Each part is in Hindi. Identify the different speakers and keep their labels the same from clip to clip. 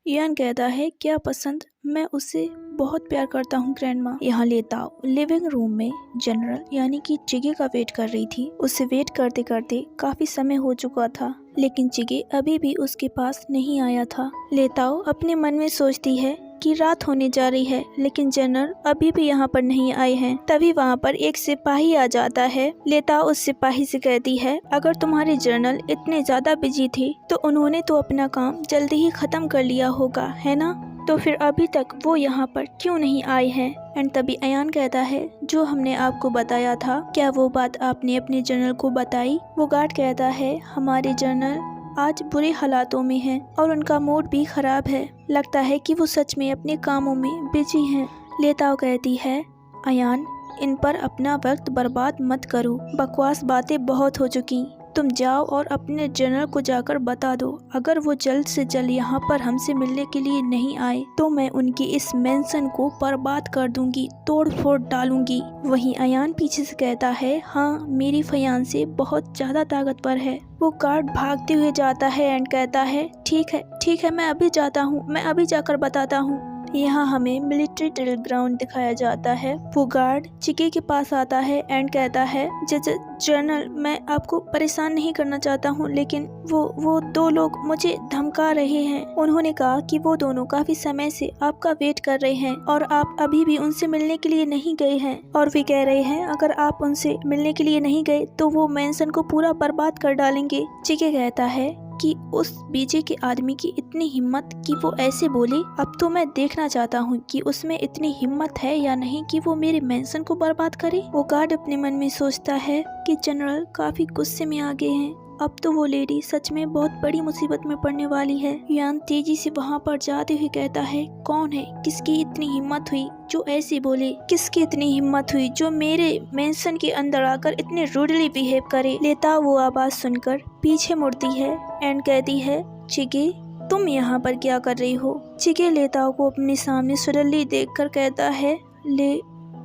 Speaker 1: यान कहता है क्या पसंद, मैं उसे बहुत प्यार करता हूँ ग्रैंडमा। यहाँ लेताओ लिविंग रूम में जनरल यानी कि चिगे का वेट कर रही थी। उसे वेट करते करते काफी समय हो चुका था, लेकिन चिगे अभी भी उसके पास नहीं आया था। लेताओ अपने मन में सोचती है कि रात होने जा रही है, लेकिन जनरल अभी भी यहाँ पर नहीं आए हैं। तभी वहाँ पर एक सिपाही आ जाता है। लेताओ उस सिपाही से कहती है, अगर तुम्हारे जनरल इतने ज्यादा बिजी थे तो उन्होंने तो अपना काम जल्दी ही खत्म कर लिया होगा, है ना? तो फिर अभी तक वो यहाँ पर क्यों नहीं आए हैं? एंड तभी अयान कहता है, जो हमने आपको बताया था, क्या वो बात आपने अपने जनरल को बताई? वो गार्ड कहता है, हमारे जनरल आज बुरे हालातों में हैं और उनका मूड भी खराब है। लगता है कि वो सच में अपने कामों में बिजी हैं। लेताओ कहती है, अयान इन पर अपना वक्त बर्बाद मत करो, बकवास बातें बहुत हो चुकी। तुम जाओ और अपने जनरल को जाकर बता दो, अगर वो जल्द से जल्द यहाँ पर हमसे मिलने के लिए नहीं आए तो मैं उनकी इस मेंशन को बर्बाद कर दूंगी, तोड़ फोड़ डालूंगी। वहीं अयान पीछे से कहता है, हाँ मेरी फियांसे बहुत ज्यादा ताकतवर है। वो गार्ड भागते हुए जाता है एंड कहता है, ठीक है मैं अभी जाता हूँ, मैं अभी जाकर बताता हूँ। यहाँ हमें मिलिट्री ड्रिल ग्राउंड दिखाया जाता है। वो गार्ड चिके के पास आता है एंड कहता है, जनरल मैं आपको परेशान नहीं करना चाहता हूँ, लेकिन वो दो लोग मुझे धमका रहे हैं। उन्होंने कहा कि वो दोनों काफी समय से आपका वेट कर रहे हैं और आप अभी भी उनसे मिलने के लिए नहीं गए हैं, और वे कह रहे हैं अगर आप उनसे मिलने के लिए नहीं गए तो वो मेंशन को पूरा बर्बाद कर डालेंगे। चिके कहता है कि उस बीजे के आदमी की इतनी हिम्मत कि वो ऐसे बोले। अब तो मैं देखना चाहता हूँ कि उसमें इतनी हिम्मत है या नहीं कि वो मेरे मेंशन को बर्बाद करे। वो गार्ड अपने मन में सोचता है कि जनरल काफी गुस्से में आ गए हैं, अब तो वो लेडी सच में बहुत बड़ी मुसीबत में पड़ने वाली है। यान तेजी से वहाँ पर जाते हुए कहता है, कौन है, किसकी इतनी हिम्मत हुई जो ऐसे बोले? किसकी इतनी हिम्मत हुई जो मेरे मेंशन के अंदर आकर इतने रूडली बिहेव करे? लेताओ वो आवाज सुनकर पीछे मुड़ती है एंड कहती है, चिगे तुम यहाँ पर क्या कर रही हो? चिगे लेताओ को अपने सामने सडनली देखकर कहता है,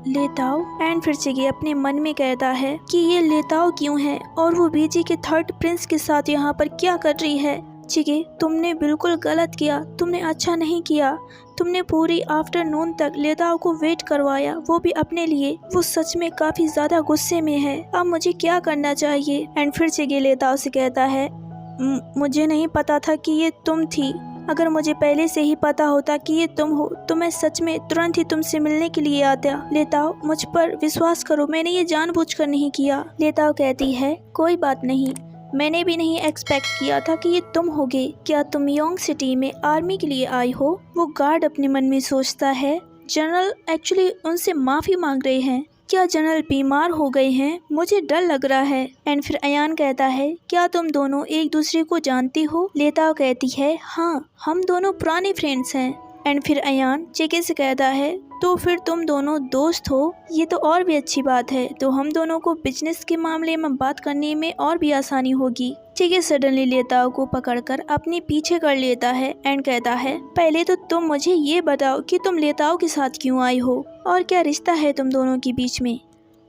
Speaker 1: लेताओ। एंड फिर चिगे अपने मन में कहता है कि ये लेताओ क्यों है और वो बीजी के थर्ड प्रिंस के साथ यहाँ पर क्या कर रही है? चिगे तुमने बिल्कुल गलत किया, तुमने अच्छा नहीं किया। तुमने पूरी आफ्टरनून तक लेताओ को वेट करवाया, वो भी अपने लिए। वो सच में काफी ज्यादा गुस्से में है। अब मुझे क्या करना चाहिए? एंड फिर चिगे लेताओ से कहता है, मुझे नहीं पता था कि ये तुम थी। अगर मुझे पहले से ही पता होता कि ये तुम हो तो मैं सच में तुरंत ही तुमसे मिलने के लिए आता। लेताओ मुझ पर विश्वास करो, मैंने ये जानबूझकर नहीं किया। लेताओ कहती है, कोई बात नहीं, मैंने भी नहीं एक्सपेक्ट किया था कि ये तुम होगे। क्या तुम योंग सिटी में आर्मी के लिए आई हो? वो गार्ड अपने मन में सोचता है, जनरल एक्चुअली उनसे माफी मांग रहे हैं। क्या जनरल बीमार हो गए हैं? मुझे डर लग रहा है। एंड फिर अयान कहता है, क्या तुम दोनों एक दूसरे को जानती हो? लेताओ कहती है, हाँ हम दोनों पुराने फ्रेंड्स हैं। एंड फिर अयान चिके से कहता है, तो फिर तुम दोनों दोस्त हो, ये तो और भी अच्छी बात है। तो हम दोनों को बिजनेस के मामले में बात करने में और भी आसानी होगी। चिके सडनली लेताओ को पकड़कर अपने पीछे कर लेता है एंड कहता है, पहले तो तुम मुझे ये बताओ कि तुम लेताओ के साथ क्यों आई हो और क्या रिश्ता है तुम दोनों के बीच में?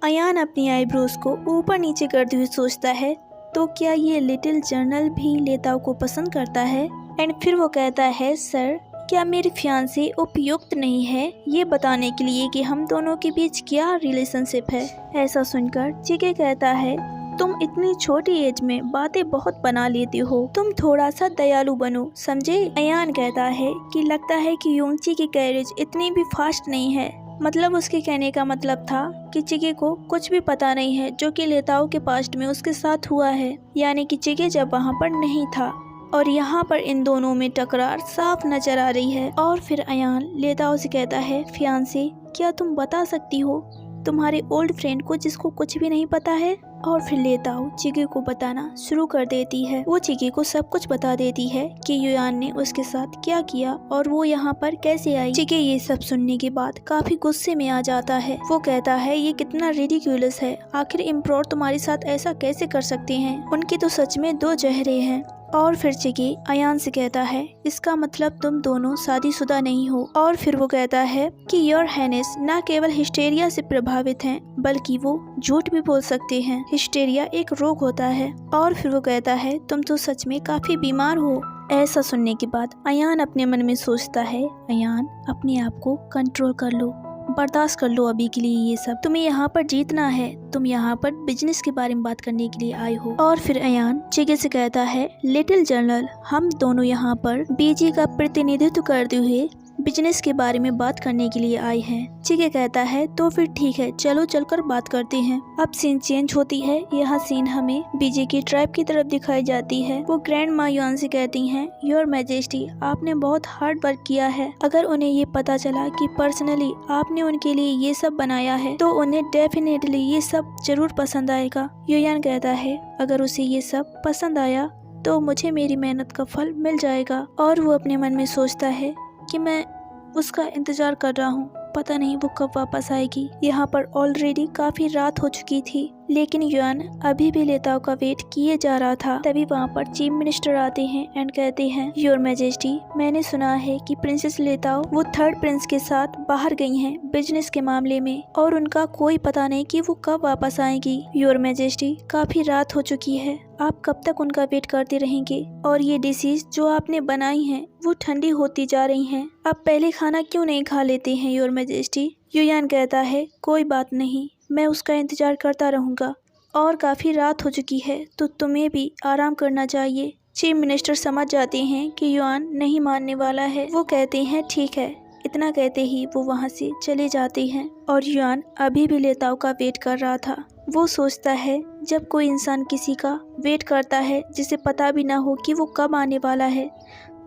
Speaker 1: अयान अपनी आईब्रोज को ऊपर नीचे करते हुए सोचता है, तो क्या ये लिटिल जनरल भी लेताओ को पसंद करता है? एंड फिर वो कहता है, सर क्या मेरी फियांसे उपयुक्त नहीं है ये बताने के लिए कि हम दोनों के बीच क्या रिलेशनशिप है? ऐसा सुनकर चिके कहता है, तुम इतनी छोटी एज में बातें बहुत बना लेती हो, तुम थोड़ा सा दयालु बनो, समझे? अयान कहता है कि लगता है कि योंगची की कैरेज इतनी भी फास्ट नहीं है। मतलब उसके कहने का मतलब था कि चिके को कुछ भी पता नहीं है जो कि लेताओ के पास्ट में उसके साथ हुआ है, यानी कि चिके जब वहाँ पर नहीं था। और यहाँ पर इन दोनों में टकरार साफ नजर आ रही है। और फिर अयान लेताओ से कहता है, फियांसे क्या तुम बता सकती हो तुम्हारे ओल्ड फ्रेंड को जिसको कुछ भी नहीं पता है? और फिर लेताओ चिगे को बताना शुरू कर देती है। वो चिगे को सब कुछ बता देती है कि युयान ने उसके साथ क्या किया और वो यहाँ पर कैसे आई। चिगे ये सब सुनने के बाद काफी गुस्से में आ जाता है। वो कहता है, ये कितना रिडिक्यूलस है, आखिर इम्प्रोर तुम्हारे साथ ऐसा कैसे कर सकते हैं? उनके तो सच में दो चेहरे हैं। और फिर चिगे अयान से कहता है, इसका मतलब तुम दोनों शादीशुदा नहीं हो। और फिर वो कहता है कि योर हाइनेस न केवल हिस्टेरिया से प्रभावित हैं, बल्कि वो झूठ भी बोल सकते हैं। हिस्टेरिया एक रोग होता है। और फिर वो कहता है, तुम तो सच में काफी बीमार हो। ऐसा सुनने के बाद अयान अपने मन में सोचता है, अयान अपने आप को कंट्रोल कर लो, बर्दाश्त कर लो अभी के लिए ये सब। तुम्हें यहाँ पर जीतना है, तुम यहाँ पर बिजनेस के बारे में बात करने के लिए आए हो। और फिर अयान चिगे से कहता है, लिटिल जनरल, हम दोनों यहाँ पर बीजी का प्रतिनिधित्व करते हुए बिजनेस के बारे में बात करने के लिए आए हैं। चिगे कहता है, तो फिर ठीक है, चलो चलकर बात करते हैं। अब सीन चेंज होती है। यह सीन हमें बीजे की ट्राइब की तरफ दिखाई जाती है। वो ग्रैंड माँ युआन से कहती हैं, योर मैजेस्टी, आपने बहुत हार्ड वर्क किया है। अगर उन्हें ये पता चला कि पर्सनली आपने उनके लिए ये सब बनाया है तो उन्हें डेफिनेटली ये सब जरूर पसंद आएगा। युआन कहता है, अगर उसे ये सब पसंद आया तो मुझे मेरी मेहनत का फल मिल जाएगा। और वो अपने मन में सोचता है कि मैं उसका इंतजार कर रहा हूँ, पता नहीं वो कब वापस आएगी। यहाँ पर ऑलरेडी काफी रात हो चुकी थी, लेकिन युआन अभी भी लेताओ का वेट किए जा रहा था। तभी वहाँ पर चीफ मिनिस्टर आते हैं एंड कहते हैं, योर मैजेस्टी, मैंने सुना है कि प्रिंसेस लेताओ वो थर्ड प्रिंस के साथ बाहर गई हैं बिजनेस के मामले में, और उनका कोई पता नहीं कि वो कब वापस आएगी। योर मैजेस्टी, काफी रात हो चुकी है, आप कब तक उनका वेट करते रहेंगे? और ये डिशेज जो आपने बनाई हैं वो ठंडी होती जा रही हैं। आप पहले खाना क्यों नहीं खा लेते हैं योर मैजेस्टी? युआन कहता है, कोई बात नहीं, मैं उसका इंतजार करता रहूँगा, और काफ़ी रात हो चुकी है तो तुम्हें भी आराम करना चाहिए। चीफ मिनिस्टर समझ जाते हैं कि युआन नहीं मानने वाला है। वो कहते हैं, ठीक है। इतना कहते ही वो वहाँ से चले जाते हैं। और युआन अभी भी लेताओ का वेट कर रहा था। वो सोचता है, जब कोई इंसान किसी का वेट करता है जिसे पता भी ना हो कि वो कब आने वाला है,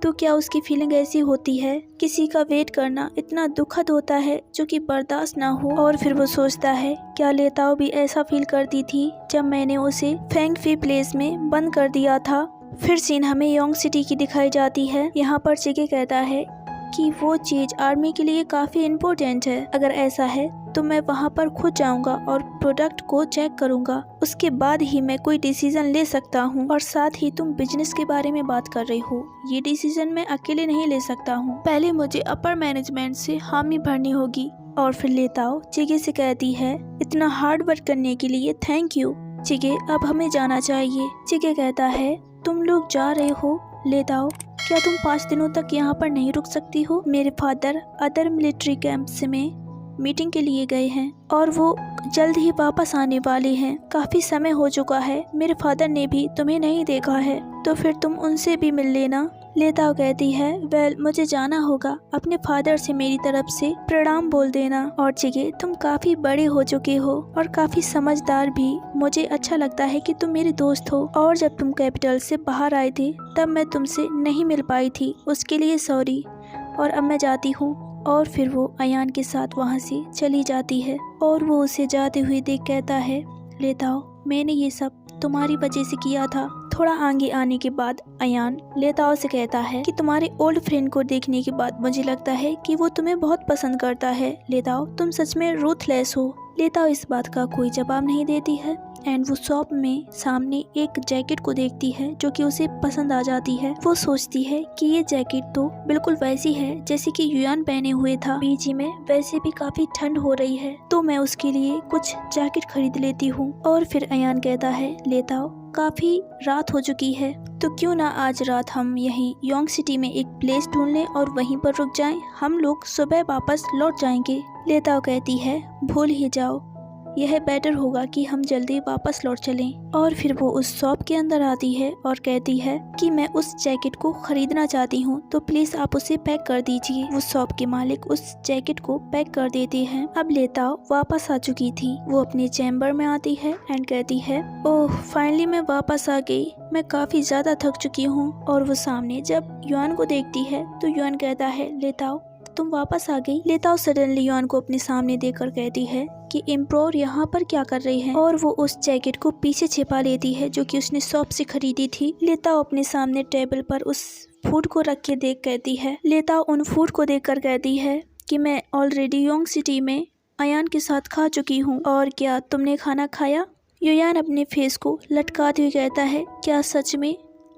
Speaker 1: तो क्या उसकी फीलिंग ऐसी होती है? किसी का वेट करना इतना दुखद होता है जो कि बर्दाश्त ना हो। और फिर वो सोचता है, क्या लेताओ भी ऐसा फील करती थी जब मैंने उसे फेंगफी प्लेस में बंद कर दिया था। फिर सीन हमें योंग सिटी की दिखाई जाती है। यहाँ पर चिगे कहता है कि वो चीज आर्मी के लिए काफी इम्पोर्टेंट है। अगर ऐसा है तो मैं वहाँ पर खुद जाऊँगा और प्रोडक्ट को चेक करूँगा, उसके बाद ही मैं कोई डिसीजन ले सकता हूँ। और साथ ही तुम बिजनेस के बारे में बात कर रही हो, ये डिसीजन मैं अकेले नहीं ले सकता हूँ, पहले मुझे अपर मैनेजमेंट से हामी भरनी होगी। और फिर लेताओ चिगे से कहती है, इतना हार्ड वर्क करने के लिए थैंक यू चिगे, अब हमें जाना चाहिए। चिगे कहता है, तुम लोग जा रहे हो लेताओ, क्या तुम 5 दिनों तक यहाँ पर नहीं रुक सकती हो? मेरे फादर अदर मिलिट्री कैंप्स में मीटिंग के लिए गए हैं और वो जल्द ही वापस आने वाले हैं। काफी समय हो चुका है, मेरे फादर ने भी तुम्हें नहीं देखा है, तो फिर तुम उनसे भी मिल लेना। लेताओ कहती है, वेल मुझे जाना होगा, अपने फादर से मेरी तरफ से प्रणाम बोल देना। और चिगे, तुम काफी बड़े हो चुके हो और काफी समझदार भी, मुझे अच्छा लगता है कि तुम मेरे दोस्त हो। और जब तुम कैपिटल से बाहर आए थे तब मैं तुमसे नहीं मिल पाई थी, उसके लिए सॉरी, और अब मैं जाती हूँ। और फिर वो अयान के साथ वहाँ से चली जाती है। और वो उसे जाते हुए देख कहता है, लेताओ, मैंने ये सब तुम्हारी वजह से किया था। थोड़ा आगे आने के बाद अयान लेताओ से कहता है कि तुम्हारे ओल्ड फ्रेंड को देखने के बाद मुझे लगता है कि वो तुम्हें बहुत पसंद करता है। लेताओ, तुम सच में रूथलेस हो। लेताओ इस बात का कोई जवाब नहीं देती है एंड वो शॉप में सामने एक जैकेट को देखती है जो कि उसे पसंद आ जाती है। वो सोचती है कि ये जैकेट तो बिल्कुल वैसी है जैसे कि युआन पहने हुए था। बीजी में वैसे भी काफी ठंड हो रही है तो मैं उसके लिए कुछ जैकेट खरीद लेती हूँ। और फिर अयान कहता है, लेताओ, काफी रात हो चुकी है तो क्यों ना आज रात हम यहीं योंग सिटी में एक प्लेस ढूंढ लें और वहीं पर रुक जाएं। हम लोग सुबह वापस लौट जाएंगे। लेताओ कहती है, भूल ही जाओ, यह बेटर होगा कि हम जल्दी वापस लौट चलें। और फिर वो उस शॉप के अंदर आती है और कहती है कि मैं उस जैकेट को खरीदना चाहती हूँ तो प्लीज आप उसे पैक कर दीजिए। वो शॉप के मालिक उस जैकेट को पैक कर देते हैं। अब लेताओ वापस आ चुकी थी। वो अपने चैम्बर में आती है एंड कहती है, ओह फाइनली मैं वापस आ गई, मैं काफी ज्यादा थक चुकी हूँ। और वो सामने जब युआन को देखती है तो युआन कहता है, लेताओ तुम वापस आ गई। लेताओ सडनली युआन को अपने सामने देखकर कहती है कि एम्प्रोर यहाँ पर क्या कर रही है। और वो उस जैकेट को पीछे छिपा लेती है जो कि उसने शॉप से खरीदी थी। लेताओ अपने सामने टेबल पर उस फूड को रख के देख कहती है, लेताओ उन फूड को देखकर कहती है कि मैं ऑलरेडी योंग सिटी में अयान के साथ खा चुकी हूँ, और क्या तुमने खाना खाया? युआन अपने फेस को लटकाते हुए कहता है, क्या सच में?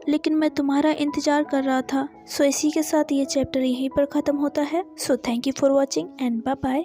Speaker 1: लेकिन मैं तुम्हारा इंतजार कर रहा था। सो इसी के साथ ये चैप्टर यहीं पर ख़त्म होता है। So thank you for watching and bye bye.